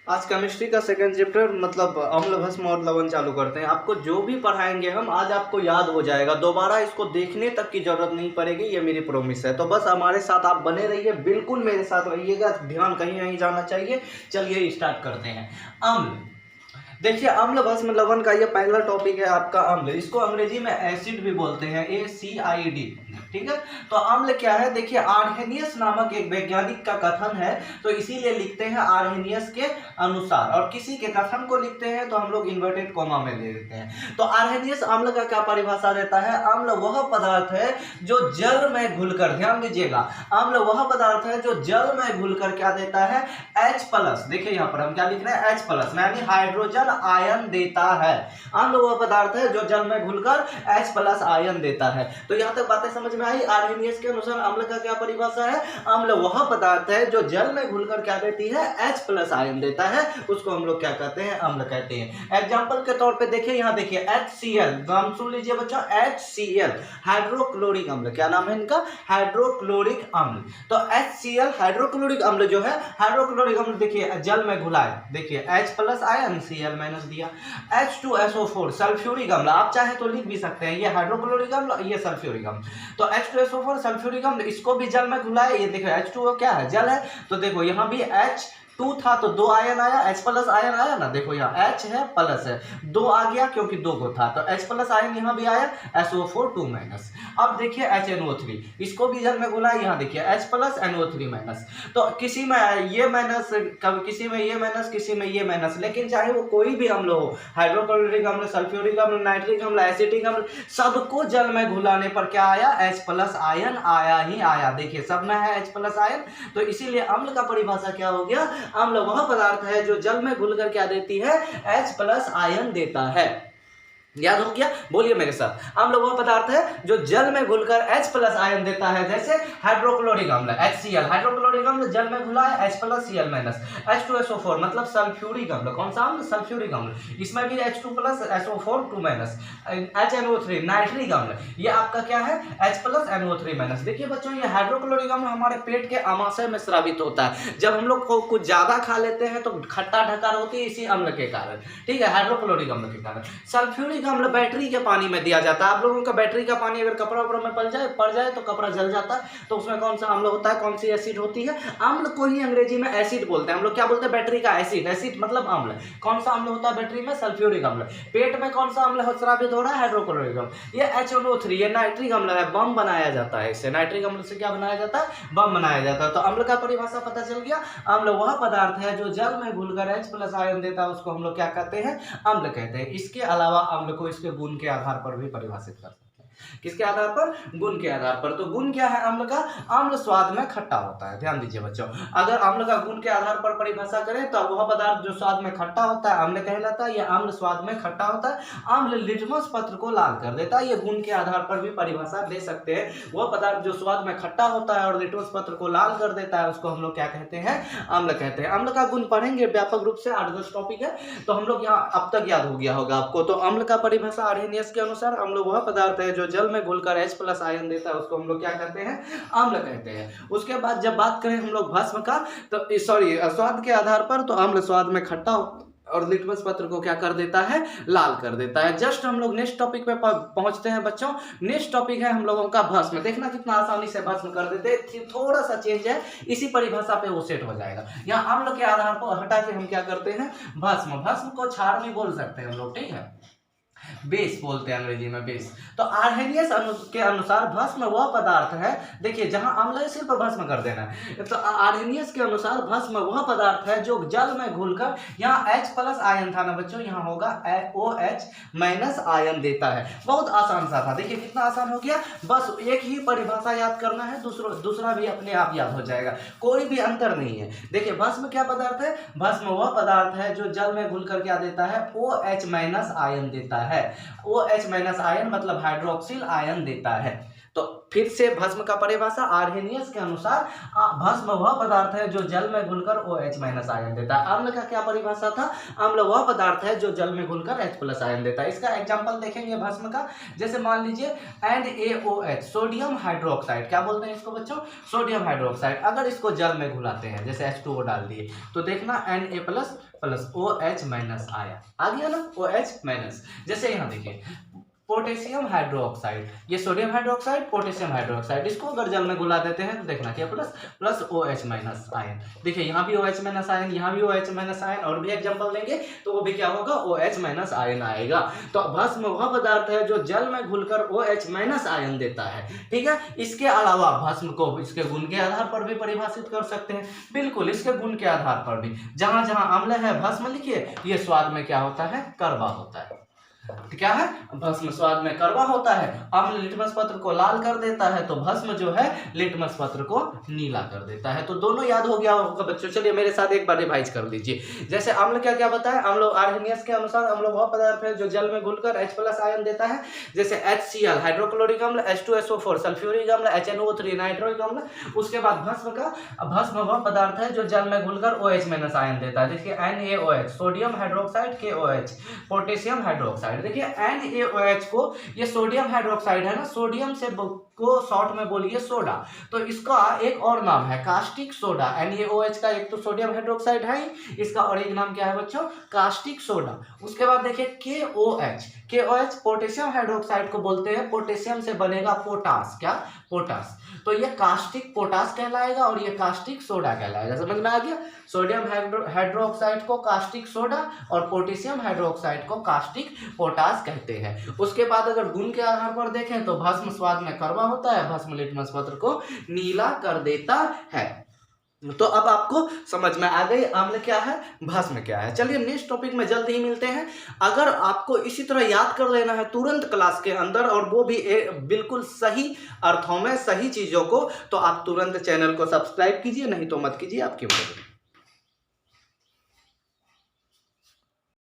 आज केमिस्ट्री का second chapter मतलब अम्ल भस्म और लवण चालू करते हैं। आपको जो भी पढ़ाएंगे हम आज आपको याद हो जाएगा, दोबारा इसको देखने तक की जरूरत नहीं पड़ेगी, ये मेरी प्रॉमिस है। तो बस हमारे साथ आप बने रहिए, बिल्कुल मेरे साथ रहिएगा, ध्यान कहीं नहीं जाना चाहिए। चलिए स्टार्ट करते हैं। अम्ल, देखिए अम्ल भस्म लवण का ये पहला टॉपिक है आपका अम्ल। इसको अंग्रेजी में एसिड भी बोलते हैं, ACID। ठीक है, तो अम्ल क्या है, देखिए आर्हेनियस नामक एक वैज्ञानिक का कथन है, तो इसीलिए लिखते हैं आर्हेनियस के अनुसार, और किसी के कथन को लिखते हैं तो हम लोग इन्वर्टेड कॉमा में ले लेते हैं। तो आर्हेनियस अम्ल का क्या परिभाषा देता है, अम्ल वह पदार्थ है जो जल में घुलकर, ध्यान दीजिएगा, अम्ल वह पदार्थ है जो जल में घुलकर क्या देता है, H+। देखिए यहाँ पर हम क्या लिख रहे हैं, H+ यानी हाइड्रोजन आयन देता है। अम्ल वह पदार्थ है जो जल में घुलकर H+ आयन देता है। तो यहाँ तक बातें समझ में आई। आर्हेनियस के अनुसार अम्ल का क्या परिभाषा है, अम्ल वह पदार्थ है जो जल में घुलकर क्या देती है, H+ आयन देता है, उसको हम लोग क्या कहते हैं, अम्ल कहते हैं। एग्जांपल के तौर पे देखिए, यहाँ देखिए HCl, नाम सुन लीजिए बच्चों, HCl हाइड्रोक्लोरिक अम्ल, क्या नाम है इनका, हाइड्रोक्लोरिक अम्ल। तो HCl हाइड्रोक्लोरिक अम्ल जो है, हाइड्रोक्लोरिक अम्ल देखिए जल में घुलाए, देखिए H+ आयन Cl- दिया। H2SO4 सल्फ्यूरिक अम्ल, आप चाहे तो लिख भी सकते हैं, ये हाइड्रोक्लोरिक अम्ल, ये सल्फ्यूरिक अम्ल। तो H2SO4 सल्फ्यूरिक अम्ल, इसको भी जल में घुलाए, ये देखो H2O क्या है, जल है, तो देखो यहाँ भी H2 था तो 2 आयन आया, H+ आयन आया ना, देखो यहाँ H है प्लस है, 2 आ गया क्योंकि 2 को था, तो H+ आयन यहाँ भी आया, SO4 2-। अब देखिए HNO3, इसको भी जल में घुलाए, यहाँ देखिए H+ NO3-। तो किसी में ये माइनस, कभी किसी में ये माइनस, किसी में ये माइनस, लेकिन चाहे वो कोई भी अम्ल हो, हाइड्रोक्लोरिक अम्ल, सल्फ्यूरिक अम्ल, नाइट्रिक अम्ल, एसिटिक अम्ल, सबको जल में घुलाने पर क्या आया, H+ आयन आया ही आया। देखिए सब में है H+ आयन, तो इसीलिए अम्ल का परिभाषा क्या हो गया, अम्ल वह पदार्थ है जो जल में घुलकर क्या देती है, H+ आयन देता है। याद हो गया, बोलिए मेरे साथ, अम्ल वह पदार्थ है जो जल में घुलकर H+ आयन देता है। जैसे हाइड्रोक्लोरिक अम्ल HCl, हाइड्रोक्लोरिक अम्ल जल में घुला है, H+Cl-। H2SO4 मतलब सल्फ्यूरिक अम्ल, कौन सा अम्ल, सल्फ्यूरिक अम्ल, इसमें भी H2+ SO4 2-। HNO3 नाइट्रिक अम्ल, ये आपका क्या है, H+ NO3-। देखिए बच्चों, ये हाइड्रोक्लोरिक अम्ल हमारे पेट के आमाशय में स्रावित होता है। जब हम लोग को कुछ ज्यादा खा लेते हैं तो खट्टा ढकार होती है इसी अम्ल के कारण, ठीक है, हाइड्रोक्लोरिक अम्ल के कारण। सल्फ्यूरिक अम्ल बैटरी के पानी में दिया जाता है। आप लोगों का बैटरी का पानी अगर कपड़ा उपड़ा में पड़ जाए तो कपड़ा जल जाता है, तो उसमें कौन सा अम्ल होता है, कौन सी एसिड होती है, अम्ल को ही अंग्रेजी में एसिड बोलते हैं। हम लोग क्या बोलते हैं, बैटरी का एसिड, एसिड मतलब अम्ल। कौन सा अम्ल होता है बैटरी में, सल्फ्यूरिक अम्ल। पेट में कौन सा अम्ल स्रावित हो रहा है, हाइड्रोक्लोरिक अम्ल। ये HNO3 ये नाइट्रिक अम्ल है, बम बनाया जाता है इससे, नाइट्रिक अम्ल से क्या बनाया जाता है, बम बनाया जाता है। तो अम्ल का परिभाषा पता चल गया, अम्ल वह पदार्थ है जो जल में घुलकर H+ आयन देता है, उसको हम लोग क्या कहते हैं, अम्ल कहते हैं। इसके अलावा अम्ल को इसके गुण के आधार पर भी परिभाषित कर सकते हैं। किसके आधार पर, गुण के आधार पर। तो गुण क्या है अम्ल का, अम्ल स्वाद में खट्टा होता है। ध्यान दीजिए बच्चों, अगर अम्ल का गुण के आधार पर परिभाषा करें तो वह पदार्थ जो स्वाद में खट्टा होता है अम्ल कहलाता है, यह अम्ल स्वाद में खट्टा होता है। अम्ल लिटमस पत्र को लाल कर देता है, ये गुण के आधार पर भी परिभाषा दे सकते हैं। वह पदार्थ जो स्वाद में खट्टा होता है और लिटमस पत्र को लाल कर देता है, उसको हम लोग क्या कहते हैं, अम्ल कहते हैं। अम्ल का गुण पढ़ेंगे व्यापक रूप से, 8-10 टॉपिक है, तो हम लोग यहाँ अब तक याद हो गया होगा आपको। तो अम्ल का परिभाषा आर्हेनियस के अनुसार, अम्ल वह पदार्थ है जो जल में घुलकर H+ आयन देता है, उसको हम लोग क्या कहते हैं, अम्ल कहते हैं। उसके बाद जब बात करें हम लोग भस्म का, तो सॉरी स्वाद के आधार पर, तो अम्ल स्वाद में खट्टा और लिटमस पत्र को क्या कर देता है, लाल कर देता है। जस्ट हम लोग नेक्स्ट टॉपिक पे पहुंचते हैं बच्चों। नेक्स्ट टॉपिक है हम लोगों का भस्म। देखना कितना आसानी से भस्म कर देते, थोड़ा सा चेंज है, इसी परिभाषा पे वो सेट हो जाएगा। यहाँ अम्ल के आधार पर हटा के हम क्या करते हैं, भस्म, भस्म को क्षार भी बोल सकते हैं हम लोग, ठीक है, बेस बोलते हैं अंग्रेजी में, बेस। तो आर्हेनियस के अनुसार भस्म वह पदार्थ है, देखिए जहां अम्ल है सिर्फ भस्म कर देना है। तो आर्हेनियस के अनुसार भस्म वह पदार्थ है जो जल में घुलकर, यहाँ H+ आयन था ना बच्चों, यहाँ होगा OH- आयन देता है। बहुत आसान सा था, देखिए कितना आसान हो गया। बस एक ही परिभाषा याद करना है, दूसरा भी अपने आप याद हो जाएगा, कोई भी अंतर नहीं है। देखिए भस्म क्या पदार्थ है, भस्म वह पदार्थ है जो जल में घुलकर क्या देता है, OH- आयन देता है। OH- आयन मतलब हाइड्रोक्सिल आयन देता है। तो फिर से भस्म का परिभाषा आर्हेनियस के अनुसार भस्म वह पदार्थ है जो जल में घुलकर OH माइनस आयन देता है। अम्ल का क्या परिभाषा था? अम्ल वह पदार्थ है जो जल में घुलकर H प्लस आयन देता है। इसका एग्जांपल देखेंगे भस्म का, जैसे मान लीजिए NaOH सोडियम हाइड्रोक्साइड, क्या बोलते हैं इसको बच्चों? Sodium hydroxide. अगर इसको जल में घुलाते हैं, जैसे H2O डाल दिए, तो देखना Na plus plus OH minus आया, आ गया ना OH माइनस। जैसे यहाँ देखिए पोटेशियम हाइड्रोक्साइड, ये सोडियम हाइड्रोक्साइड, पोटेशियम हाइड्रोक्साइड, इसको अगर जल में घुला देते हैं तो देखना क्या plus plus OH minus ion. देखिए यहाँ भी OH माइनस आयन, यहाँ भी OH माइनस आयन, और भी एग्जांपल लेंगे तो वो भी क्या होगा? OH माइनस आयन आएगा। तो भस्म वह पदार्थ है जो जल में घुलकर OH माइनस आयन देता है, ठीक है। इसके अलावा भस्म को इसके गुण के आधार पर भी परिभाषित कर सकते हैं, बिल्कुल इसके गुण के आधार पर भी। जहां जहां अम्ल है भस्म लिखिए, ये स्वाद में क्या होता है? कड़वा होता है। क्या है? भस्म स्वाद में कड़वा होता है। अम्ल लिटमस पत्र को लाल कर देता है, तो भस्म जो है लिटमस पत्र को नीला कर देता है। तो दोनों याद हो गया होगा बच्चों। चलिए मेरे साथ एक बार रिवाइज कर लीजिए। जैसे अम्ल क्या क्या बताया? अम्ल आर्हेनियस के अनुसार अम्ल वह पदार्थ है जो जल में घुलकर H प्लस आयन देता है, जैसे HCl हाइड्रोक्लोरिक अम्ल, H2SO4 सल्फ्यूरिक अम्ल, HNO3 नाइट्रिक अम्ल। उसके बाद भस्म वह पदार्थ है जो जल में घुलकर OH माइनस आयन देता है। देखिए NaOH sodium hydroxide, KOH potassium hydroxide. देखिए NaOH को, ये सोडियम हाइड्रोक्साइड है ना, सोडियम से को शॉर्ट में बोलिए सोडा, तो इसका एक और नाम है कास्टिक सोडा। NaOH का एक तो सोडियम हाइड्रोक्साइड है, इसका और एक नाम क्या है बच्चों? Caustic soda. उसके बाद देखिए KOH पोटेशियम हाइड्रोक्साइड को बोलते हैं, पोटेशियम से बनेगा पोटास, क्या? पोटास। तो ये कास्टिक पोटास कहलाएगा और ये कास्टिक सोडा कहलाएगा। समझ में आ गया? सोडियम हाइड्रोक्साइड को कास्टिक सोडा और पोटेशियम हाइड्रोक्साइड को कास्टिक पोटास कहते हैं। उसके बाद अगर गुण के आधार पर देखें तो भस्म स्वाद में कड़वा होता है, भस्म लिटमस पत्र को नीला कर देता है। तो अब आपको समझ में आ गई अम्ल क्या है, भस्म क्या है। चलिए नेक्स्ट टॉपिक में जल्द ही मिलते हैं। अगर आपको इसी तरह याद कर लेना है तुरंत क्लास के अंदर, और वो भी बिल्कुल सही अर्थों में, सही चीज़ों को, तो आप तुरंत चैनल को सब्सक्राइब कीजिए, नहीं तो मत कीजिए, आपकी मर्जी।